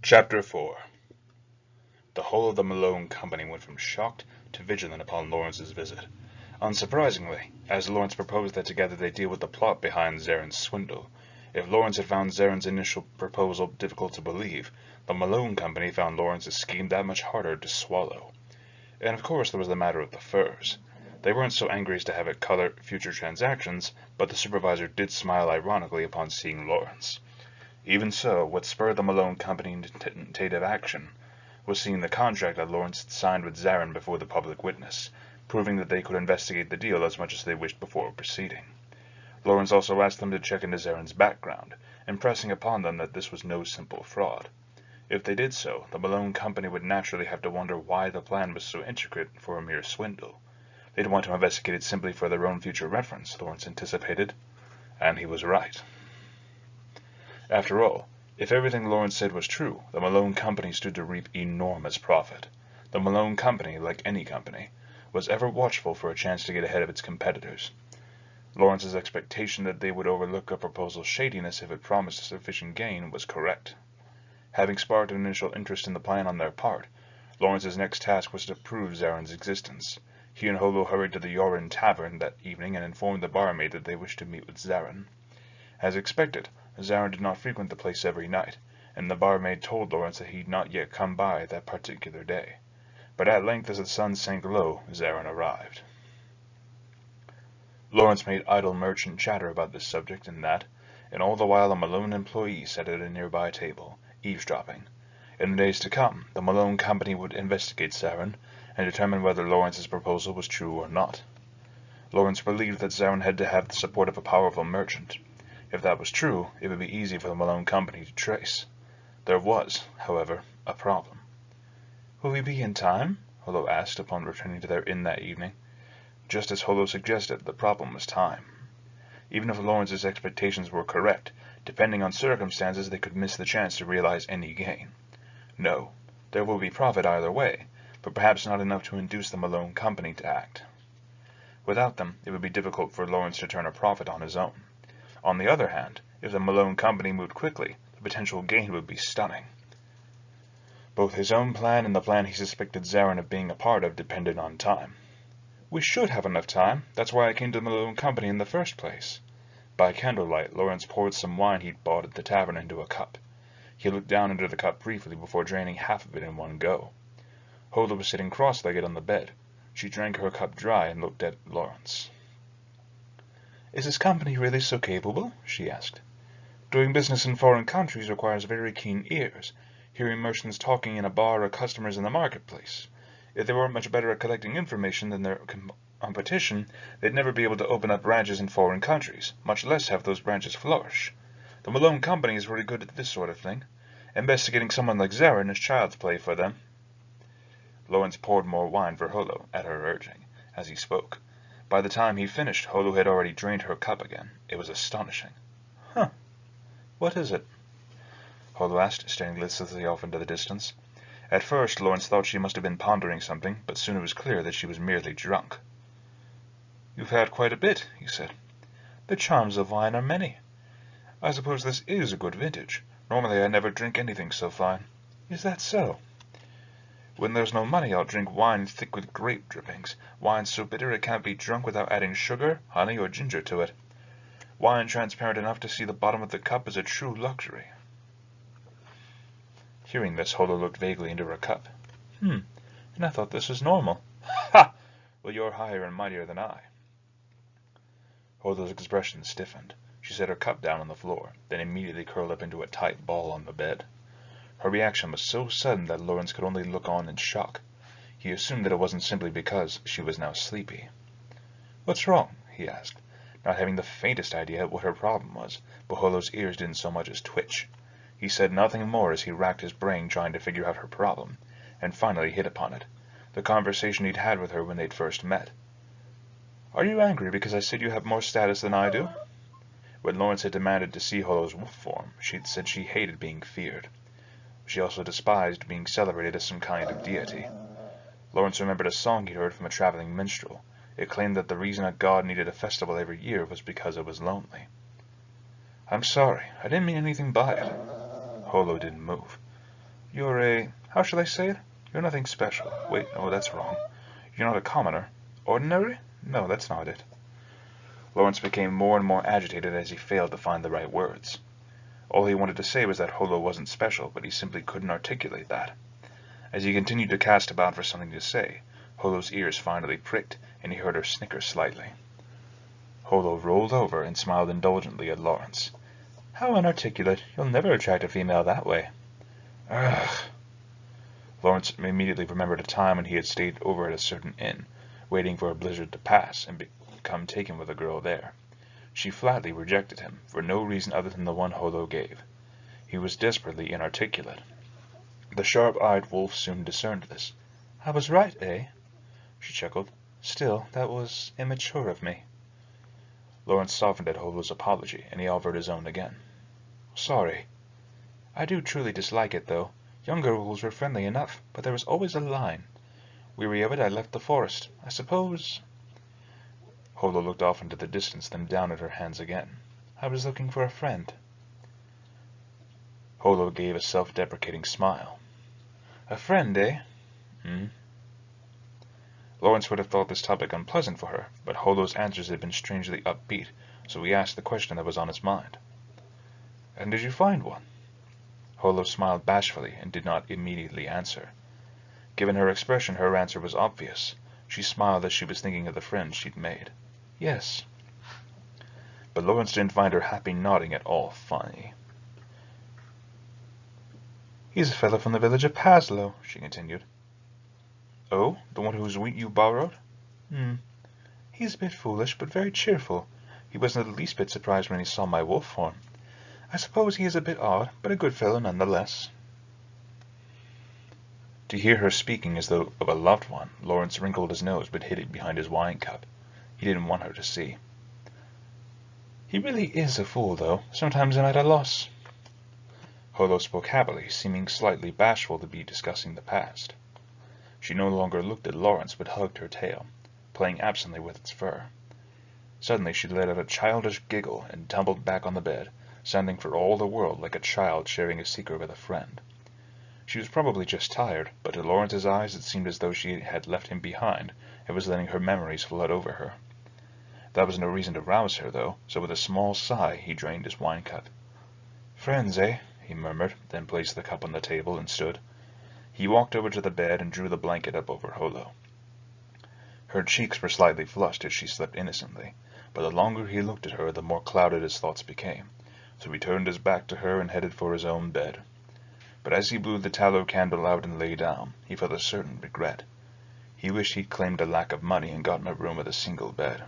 Chapter 4. The whole of the Malone company went from shocked to vigilant upon Lawrence's visit. Unsurprisingly, as Lawrence proposed that together they deal with the plot behind Zaren's swindle. If Lawrence had found Zaren's initial proposal difficult to believe, the Malone company found Lawrence's scheme that much harder to swallow. And of course there was the matter of the furs. They weren't so angry as to have it color future transactions, but the supervisor did smile ironically upon seeing Lawrence. Even so, what spurred the Malone company into tentative action was seeing the contract that Lawrence had signed with Zaren before the public witness, proving that they could investigate the deal as much as they wished before proceeding. Lawrence also asked them to check into Zaren's background, impressing upon them that this was no simple fraud. If they did so, the Malone company would naturally have to wonder why the plan was so intricate for a mere swindle. They'd want to investigate it simply for their own future reference, Lawrence anticipated, and he was right. After all, if everything Lawrence said was true, the Malone company stood to reap enormous profit. The Malone company, like any company, was ever watchful for a chance to get ahead of its competitors. Lawrence's expectation that they would overlook a proposal's shadiness if it promised sufficient gain was correct. Having sparked an initial interest in the plan on their part, Lawrence's next task was to prove Zaren's existence. He and Holo hurried to the Yorin Tavern that evening and informed the barmaid that they wished to meet with Zaren. As expected, Zaren did not frequent the place every night, and the barmaid told Lawrence that he had not yet come by that particular day. But at length, as the sun sank low, Zaren arrived. Lawrence made idle merchant chatter about this subject and that, and all the while a Malone employee sat at a nearby table, eavesdropping. In the days to come, the Malone company would investigate Zaren and determine whether Lawrence's proposal was true or not. Lawrence believed that Zaren had to have the support of a powerful merchant. If that was true, it would be easy for the Malone company to trace. There was, however, a problem. "Will we be in time?" Holo asked upon returning to their inn that evening. Just as Holo suggested, the problem was time. Even if Lawrence's expectations were correct, depending on circumstances, they could miss the chance to realize any gain. No, there will be profit either way, but perhaps not enough to induce the Malone company to act. Without them, it would be difficult for Lawrence to turn a profit on his own. On the other hand, if the Malone company moved quickly, the potential gain would be stunning. Both his own plan and the plan he suspected Zaren of being a part of depended on time. "We should have enough time. That's why I came to the Malone company in the first place." By candlelight, Lawrence poured some wine he'd bought at the tavern into a cup. He looked down into the cup briefly before draining half of it in one go. Hola was sitting cross-legged on the bed. She drank her cup dry and looked at Lawrence. "Is this company really so capable?" she asked. "Doing business in foreign countries requires very keen ears, hearing merchants talking in a bar or customers in the marketplace. If they weren't much better at collecting information than their competition, they'd never be able to open up branches in foreign countries, much less have those branches flourish. The Malone company is very good at this sort of thing. Investigating someone like Zaren is child's play for them." Lawrence poured more wine for Holo, at her urging, as he spoke. By the time he finished, Holo had already drained her cup again. It was astonishing. "Huh. What is it?" Holo asked, staring listlessly off into the distance. At first, Lawrence thought she must have been pondering something, but soon it was clear that she was merely drunk. "You've had quite a bit," he said. "The charms of wine are many. I suppose this is a good vintage. Normally I never drink anything so fine." "Is that so?" "When there's no money, I'll drink wine thick with grape drippings, wine so bitter it can't be drunk without adding sugar, honey, or ginger to it. Wine transparent enough to see the bottom of the cup is a true luxury." Hearing this, Holo looked vaguely into her cup. And I thought this was normal." "Ha! Well, you're higher and mightier than I." Holo's expression stiffened. She set her cup down on the floor, then immediately curled up into a tight ball on the bed. Her reaction was so sudden that Lawrence could only look on in shock. He assumed that it wasn't simply because she was now sleepy. "What's wrong?" he asked, not having the faintest idea what her problem was, but Holo's ears didn't so much as twitch. He said nothing more as he racked his brain trying to figure out her problem, and finally hit upon it, the conversation he'd had with her when they'd first met. "Are you angry because I said you have more status than I do?" When Lawrence had demanded to see Holo's wolf form, she'd said she hated being feared. She also despised being celebrated as some kind of deity. Lawrence remembered a song he'd heard from a traveling minstrel. It claimed that the reason a god needed a festival every year was because it was lonely. "I'm sorry. I didn't mean anything by it." Holo didn't move. How shall I say it? You're nothing special. Wait, oh, that's wrong. You're not a commoner. Ordinary? No, that's not it. Lawrence became more and more agitated as he failed to find the right words. All he wanted to say was that Holo wasn't special, but he simply couldn't articulate that. As he continued to cast about for something to say, Holo's ears finally pricked, and he heard her snicker slightly. Holo rolled over and smiled indulgently at Lawrence. How inarticulate. You'll never attract a female that way. Ugh. Lawrence immediately remembered a time when he had stayed over at a certain inn, waiting for a blizzard to pass and become taken with a girl there. She flatly rejected him, for no reason other than the one Holo gave. He was desperately inarticulate. The sharp-eyed wolf soon discerned this. I was right, eh? She chuckled. Still, that was immature of me. Lawrence softened at Holo's apology, and he offered his own again. Sorry. I do truly dislike it, though. Younger wolves were friendly enough, but there was always a line. Weary of it, I left the forest. I suppose... Holo looked off into the distance, then down at her hands again. I was looking for a friend. Holo gave a self-deprecating smile. A friend, eh? Lawrence would have thought this topic unpleasant for her, but Holo's answers had been strangely upbeat, so he asked the question that was on his mind. And did you find one? Holo smiled bashfully and did not immediately answer. Given her expression, her answer was obvious. She smiled as she was thinking of the friends she'd made. Yes. But Lawrence didn't find her happy nodding at all funny. He's a fellow from the village of Paslow, she continued. Oh, the one whose wheat you borrowed? He's a bit foolish, but very cheerful. He wasn't the least bit surprised when he saw my wolf form. I suppose he is a bit odd, but a good fellow nonetheless. To hear her speaking as though of a loved one, Lawrence wrinkled his nose but hid it behind his wine cup. He didn't want her to see. He really is a fool, though. Sometimes I'm at a loss. Holo spoke happily, seeming slightly bashful to be discussing the past. She no longer looked at Lawrence, but hugged her tail, playing absently with its fur. Suddenly she let out a childish giggle and tumbled back on the bed, sounding for all the world like a child sharing a secret with a friend. She was probably just tired, but to Lawrence's eyes it seemed as though she had left him behind and was letting her memories flood over her. That was no reason to rouse her, though, so with a small sigh he drained his wine cup. Friends, eh? He murmured, then placed the cup on the table and stood. He walked over to the bed and drew the blanket up over Holo. Her cheeks were slightly flushed as she slept innocently, but the longer he looked at her, the more clouded his thoughts became, so he turned his back to her and headed for his own bed. But as he blew the tallow candle out and lay down, he felt a certain regret. He wished he'd claimed a lack of money and gotten a room with a single bed.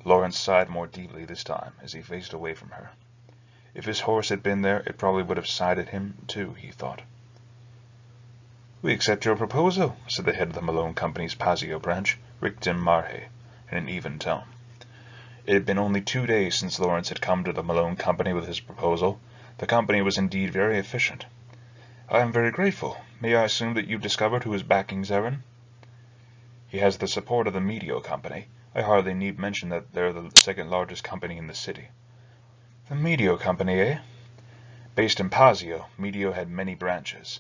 Lawrence sighed more deeply this time as he faced away from her. If his horse had been there, it probably would have sighed at him, too, he thought. We accept your proposal, said the head of the Malone Company's Pasio branch, Rickton Marhay, in an even tone. It had been only 2 days since Lawrence had come to the Malone Company with his proposal. The company was indeed very efficient. I am very grateful. May I assume that you've discovered who is backing Zarin? He has the support of the Medio Company. I hardly need mention that they're the second largest company in the city. The Medio Company, eh? Based in Pasio, Medio had many branches.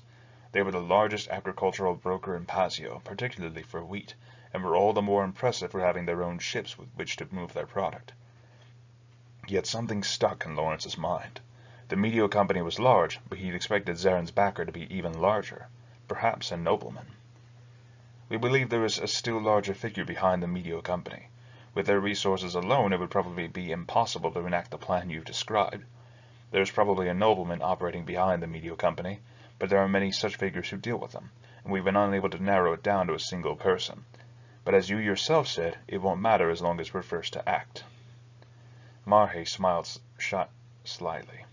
They were the largest agricultural broker in Pasio, particularly for wheat, and were all the more impressive for having their own ships with which to move their product. Yet something stuck in Lawrence's mind. The Medio Company was large, but he'd expected Zarin's backer to be even larger, perhaps a nobleman. We believe there is a still larger figure behind the Medio Company. With their resources alone, it would probably be impossible to enact the plan you've described. There is probably a nobleman operating behind the Medio Company, but there are many such figures who deal with them, and we've been unable to narrow it down to a single person. But as you yourself said, it won't matter as long as we're first to act. Marhay smiled slightly,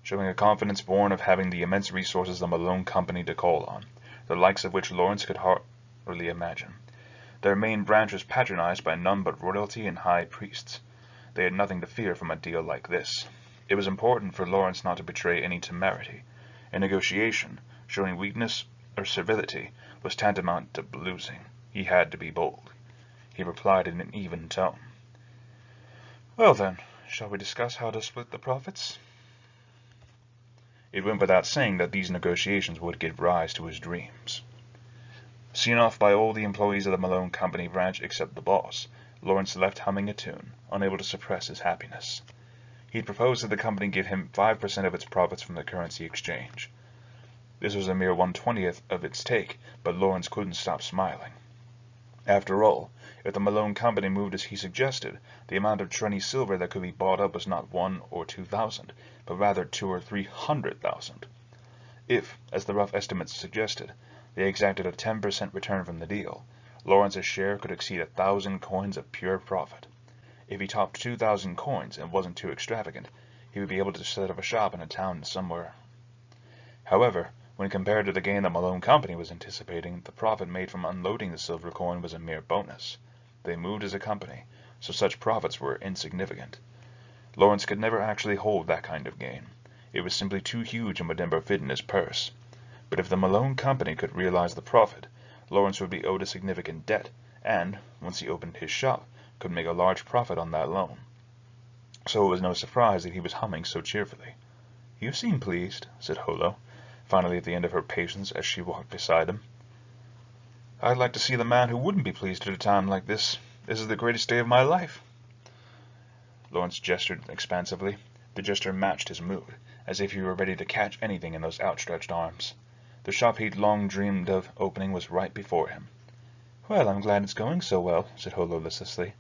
showing a confidence born of having the immense resources of the Malone Company to call on, the likes of which Lawrence could hardly imagine. Their main branch was patronized by none but royalty and high priests. They had nothing to fear from a deal like this. It was important for Lawrence not to betray any temerity. In negotiation, showing weakness or servility was tantamount to losing. He had to be bold. He replied in an even tone. Well then, shall we discuss how to split the profits? It went without saying that these negotiations would give rise to his dreams. Seen off by all the employees of the Malone Company branch except the boss, Lawrence left humming a tune, unable to suppress his happiness. He had proposed that the company give him 5% of its profits from the currency exchange. This was a mere 1/20th of its take, but Lawrence couldn't stop smiling. After all, if the Malone Company moved as he suggested, the amount of Trenny silver that could be bought up was not 1 or 2,000, but rather 200,000 or 300,000. If, as the rough estimates suggested, they exacted a 10% return from the deal, Lawrence's share could exceed 1,000 coins of pure profit. If he topped 2,000 coins and wasn't too extravagant, he would be able to set up a shop in a town somewhere. However, when compared to the gain the Malone Company was anticipating, the profit made from unloading the silver coin was a mere bonus. They moved as a company, so such profits were insignificant. Lawrence could never actually hold that kind of gain. It was simply too huge and would never fit in his purse. But if the Malone Company could realize the profit, Lawrence would be owed a significant debt, and, once he opened his shop, could make a large profit on that loan. So it was no surprise that he was humming so cheerfully. "You seem pleased," said Holo, finally at the end of her patience as she walked beside him. "I'd like to see the man who wouldn't be pleased at a time like this. This is the greatest day of my life." Lawrence gestured expansively. The gesture matched his mood, as if he were ready to catch anything in those outstretched arms. The shop he'd long dreamed of opening was right before him. "Well, I'm glad it's going so well," said Holo listlessly,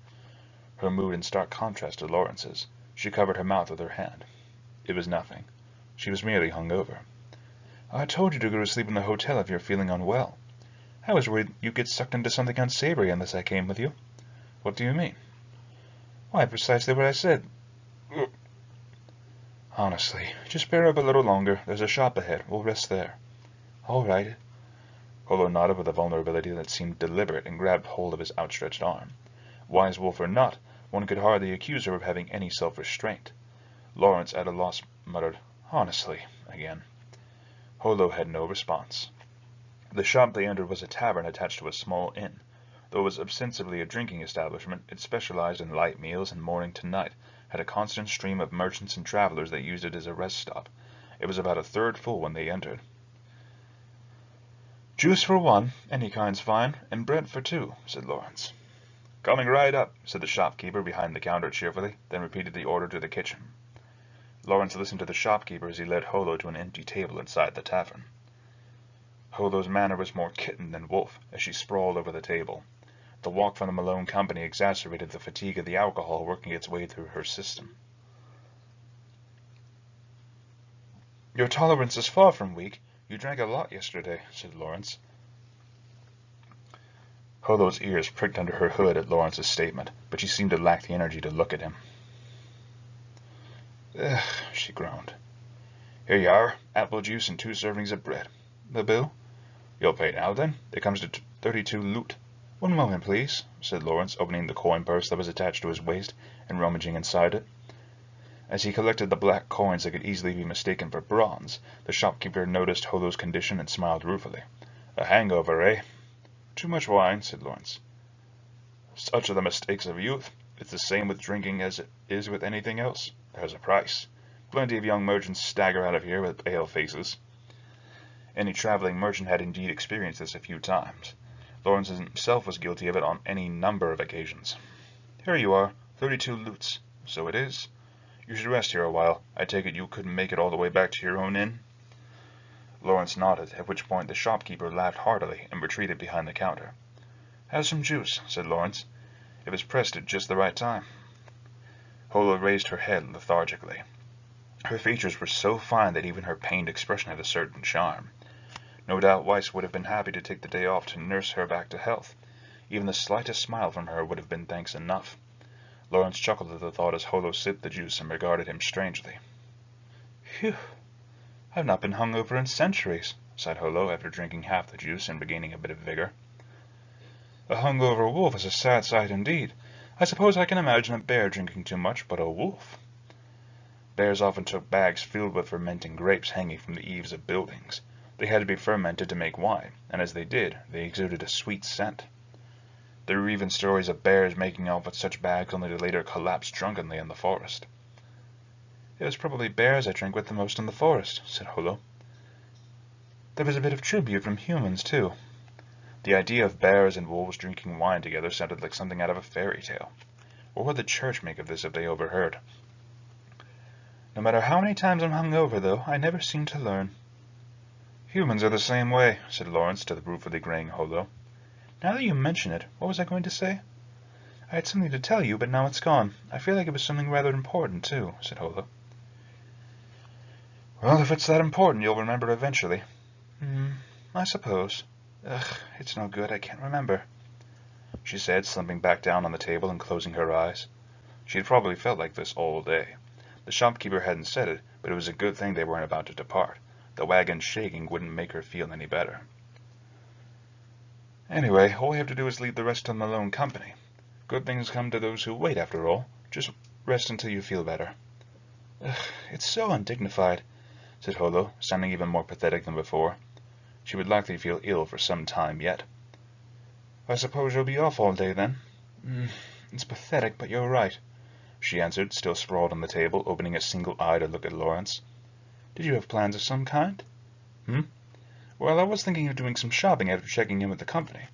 her mood in stark contrast to Lawrence's. She covered her mouth with her hand. It was nothing. She was merely hungover. "I told you to go to sleep in the hotel if you're feeling unwell. I was worried you'd get sucked into something unsavory unless I came with you." "What do you mean?" "Why, precisely what I said. Honestly, just bear up a little longer. There's a shop ahead. We'll rest there." "All right." Holo nodded with a vulnerability that seemed deliberate and grabbed hold of his outstretched arm. Wise wolf or not, one could hardly accuse her of having any self-restraint. Lawrence, at a loss, muttered, "Honestly," again. Holo had no response. The shop they entered was a tavern attached to a small inn. Though it was ostensibly a drinking establishment, it specialized in light meals and morning to night, had a constant stream of merchants and travelers that used it as a rest stop. It was about a third full when they entered. "Juice for one, any kind's fine, and bread for two," said Lawrence. "Coming right up," said the shopkeeper behind the counter cheerfully, then repeated the order to the kitchen. Lawrence listened to the shopkeeper as he led Holo to an empty table inside the tavern. Holo's manner was more kitten than wolf as she sprawled over the table. The walk from the Malone Company exacerbated the fatigue of the alcohol working its way through her system. "Your tolerance is far from weak. You drank a lot yesterday," said Lawrence. Holo's ears pricked under her hood at Lawrence's statement, but she seemed to lack the energy to look at him. "Ugh," she groaned. "Here you are, apple juice and 2 servings of bread. The bill?" "You'll pay now, then? It comes to 32 loot." "One moment, please," said Lawrence, opening the coin purse that was attached to his waist and rummaging inside it. As he collected the black coins that could easily be mistaken for bronze, the shopkeeper noticed Holo's condition and smiled ruefully. "A hangover, eh?" "Too much wine," said Lawrence. "Such are the mistakes of youth. It's the same with drinking as it is with anything else. There's a price. Plenty of young merchants stagger out of here with pale faces." Any traveling merchant had indeed experienced this a few times. Lawrence himself was guilty of it on any number of occasions. "Here you are, 32 loots. So it is. You should rest here a while. I take it you couldn't make it all the way back to your own inn?" Lawrence nodded, at which point the shopkeeper laughed heartily and retreated behind the counter. "Have some juice," said Lawrence. "It was pressed at just the right time." Holo raised her head lethargically. Her features were so fine that even her pained expression had a certain charm. No doubt Weiss would have been happy to take the day off to nurse her back to health. Even the slightest smile from her would have been thanks enough. Lawrence chuckled at the thought as Holo sipped the juice and regarded him strangely. "Phew! I've not been hungover in centuries," sighed Holo after drinking half the juice and regaining a bit of vigor. "A hungover wolf is a sad sight indeed. I suppose I can imagine a bear drinking too much, but a wolf—" Bears often took bags filled with fermenting grapes hanging from the eaves of buildings. They had to be fermented to make wine, and as they did, they exuded a sweet scent. There were even stories of bears making off with such bags only to later collapse drunkenly in the forest. It was probably bears I drank with the most in the forest, said Holo. There was a bit of tribute from humans, too. The idea of bears and wolves drinking wine together sounded like something out of a fairy tale. What would the church make of this if they overheard? No matter how many times I'm hung over, though, I never seem to learn. Humans are the same way, said Lawrence to the ruefully graying Holo. Now that you mention it, what was I going to say? I had something to tell you, but now it's gone. I feel like it was something rather important, too, said Holo. Well, if it's that important, you'll remember eventually. I suppose. Ugh, it's no good, I can't remember, she said, slumping back down on the table and closing her eyes. She had probably felt like this all day. The shopkeeper hadn't said it, but it was a good thing they weren't about to depart. The wagon shaking wouldn't make her feel any better. Anyway, all we have to do is leave the rest to Malone Company. Good things come to those who wait, after all. Just rest until you feel better. Ugh, it's so undignified, said Holo, sounding even more pathetic than before. She would likely feel ill for some time yet. I suppose you'll be off all day, then? It's pathetic, but you're right, she answered, still sprawled on the table, opening a single eye to look at Lawrence. Did you have plans of some kind? Well, I was thinking of doing some shopping after checking in with the company.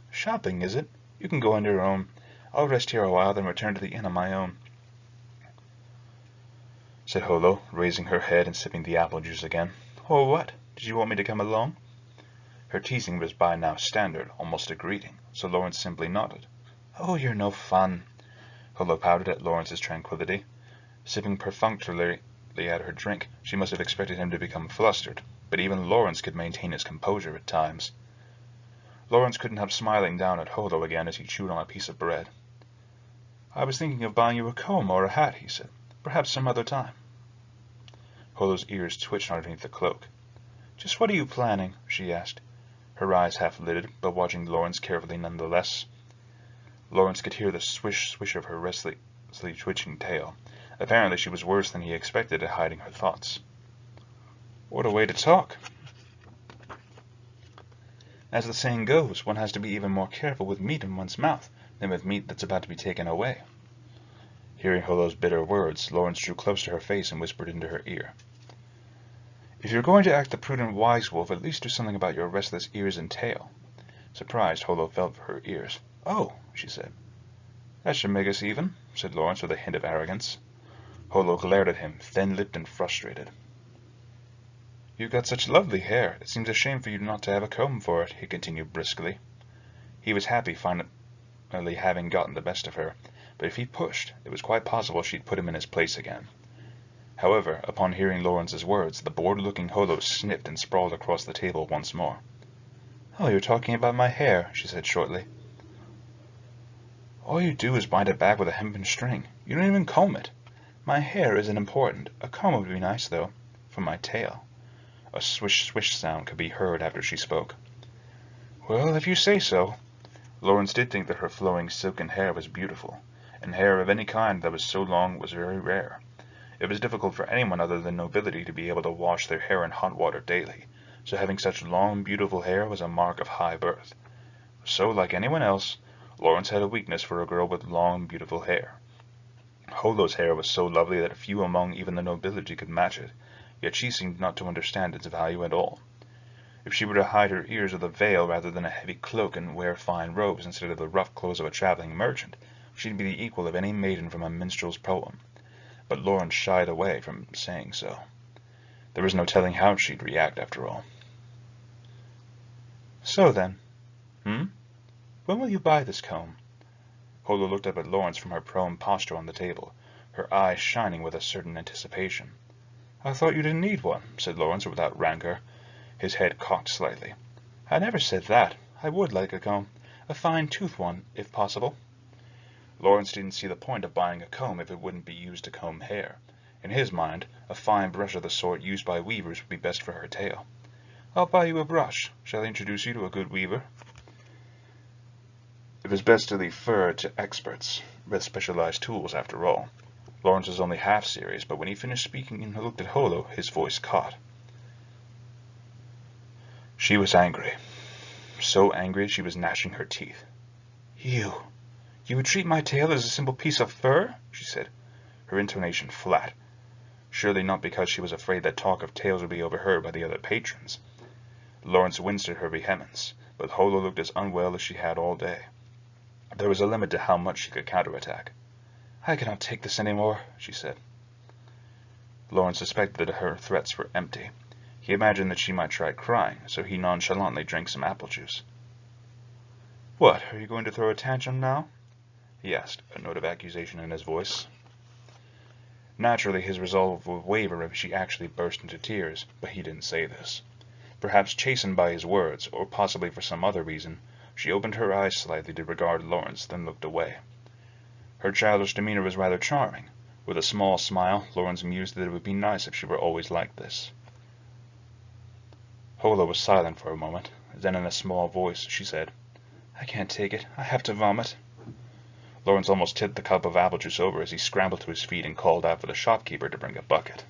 Shopping, is it? You can go on your own. I'll rest here a while, then return to the inn on my own, said Holo, raising her head and sipping the apple juice again. Oh, what? Did you want me to come along? Her teasing was by now standard, almost a greeting, so Lawrence simply nodded. Oh, you're no fun, Holo pouted at Lawrence's tranquility. Sipping perfunctorily at her drink, she must have expected him to become flustered, but even Lawrence could maintain his composure at times. Lawrence couldn't help smiling down at Holo again as he chewed on a piece of bread. I was thinking of buying you a comb or a hat, he said. Perhaps some other time. Holo's ears twitched underneath the cloak. Just what are you planning? She asked, her eyes half lidded, but watching Lawrence carefully nonetheless. Lawrence could hear the swish-swish of her restlessly twitching tail. Apparently she was worse than he expected at hiding her thoughts. What a way to talk. As the saying goes, one has to be even more careful with meat in one's mouth than with meat that's about to be taken away. Hearing Holo's bitter words, Lawrence drew close to her face and whispered into her ear. If you're going to act the prudent wise wolf, at least do something about your restless ears and tail. Surprised, Holo felt for her ears. Oh, she said. That should make us even, said Lawrence with a hint of arrogance. Holo glared at him, thin-lipped and frustrated. You've got such lovely hair. It seems a shame for you not to have a comb for it, he continued briskly. He was happy finally having gotten the best of her, but if he pushed, it was quite possible she'd put him in his place again. However, upon hearing Lawrence's words, the bored-looking Holo sniffed and sprawled across the table once more. Oh, you're talking about my hair, she said shortly. All you do is bind it back with a hempen string. You don't even comb it. My hair isn't important. A comb would be nice, though, for my tail. A swish-swish sound could be heard after she spoke. Well, if you say so. Lawrence did think that her flowing silken hair was beautiful, and hair of any kind that was so long was very rare. It was difficult for anyone other than nobility to be able to wash their hair in hot water daily, so having such long, beautiful hair was a mark of high birth. So, like anyone else, Lawrence had a weakness for a girl with long, beautiful hair. Holo's hair was so lovely that few among even the nobility could match it, yet she seemed not to understand its value at all. If she were to hide her ears with a veil rather than a heavy cloak and wear fine robes instead of the rough clothes of a traveling merchant, she'd be the equal of any maiden from a minstrel's poem. But Lawrence shied away from saying so. There was no telling how she'd react, after all. So then, when will you buy this comb? Holo looked up at Lawrence from her prone posture on the table, her eyes shining with a certain anticipation. I thought you didn't need one, said Lawrence without rancor, his head cocked slightly. I never said that. I would like a comb, a fine-toothed one, if possible. Lawrence didn't see the point of buying a comb if it wouldn't be used to comb hair. In his mind, a fine brush of the sort used by weavers would be best for her tail. I'll buy you a brush. Shall I introduce you to a good weaver? It was best to leave fur to experts, with specialized tools, after all. Lawrence was only half serious, but when he finished speaking and looked at Holo, his voice caught. She was angry. So angry she was gnashing her teeth. You would treat my tail as a simple piece of fur? She said, her intonation flat. surely not because she was afraid that talk of tales would be overheard by the other patrons. Lawrence winced at her vehemence, but Holo looked as unwell as she had all day. There was a limit to how much she could counterattack. "I cannot take this any more," she said. Lawrence suspected that her threats were empty. He imagined that she might try crying, so he nonchalantly drank some apple juice. "What, are you going to throw a tantrum now?" he asked, a note of accusation in his voice. Naturally, his resolve would waver if she actually burst into tears, but he didn't say this. Perhaps chastened by his words, or possibly for some other reason, she opened her eyes slightly to regard Lawrence, then looked away. Her childish demeanor was rather charming. With a small smile, Lawrence mused that it would be nice if she were always like this. Holo was silent for a moment. Then in a small voice she said, "I can't take it. I have to vomit." Lawrence almost tipped the cup of apple juice over as he scrambled to his feet and called out for the shopkeeper to bring a bucket.